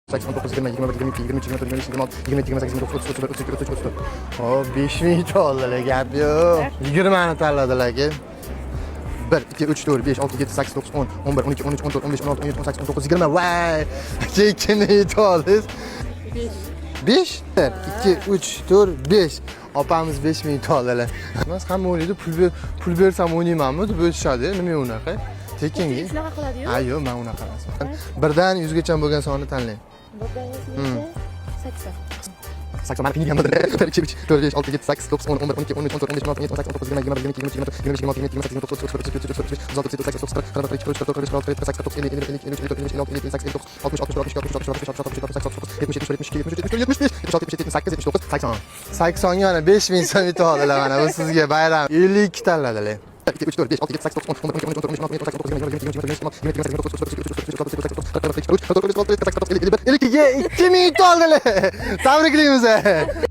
89, 20, 21, 22, 23, 24, 25, 26, 27, 28, 29, 30, 31, 32, 33, 34. Hop, 5 ming oldilar, gap yo'q. 20 ni tanladilar aka. 1, 2, 3, 4, 5, 6, 7, 8, 9, 10, 11, 12, 13, 14, 15, 16, 17, 18, 19, 20. Vay! Chekini yutoldiz. 5? 1, 2, 3, 4, 5. Opamiz 5 ming oldilar. Mas hamma o'ylaydi, pul bersam o'ynaymanmi deb o'tishadi. Nima unaqa? Tekinga. Shunaqa qiladi-yu. Ha, yo'q, men unaqa emasman. 1dan 100 gacha bo'lgan sonni tanlang. 80. 80 mana finalda 1 2 3 4 5 6 7 8 9 10 11 12 13 14 15 16 17 18 19 20 21 22 23 24 25 26 27 28 29 30 31 32 33 34 35 36 37 38 39 40 41 42 43 44 45 46 47 48 49 50 60 80 yana 5 ming so'm yutib oldilar mana bu sizga bayram 52 tanladilar 2 3 4 5 6 7 8 9 10 11 12 13 14 15 16 17 18 19 20 22 ga 2 ming yutib oldilar. Tabriklaymiz.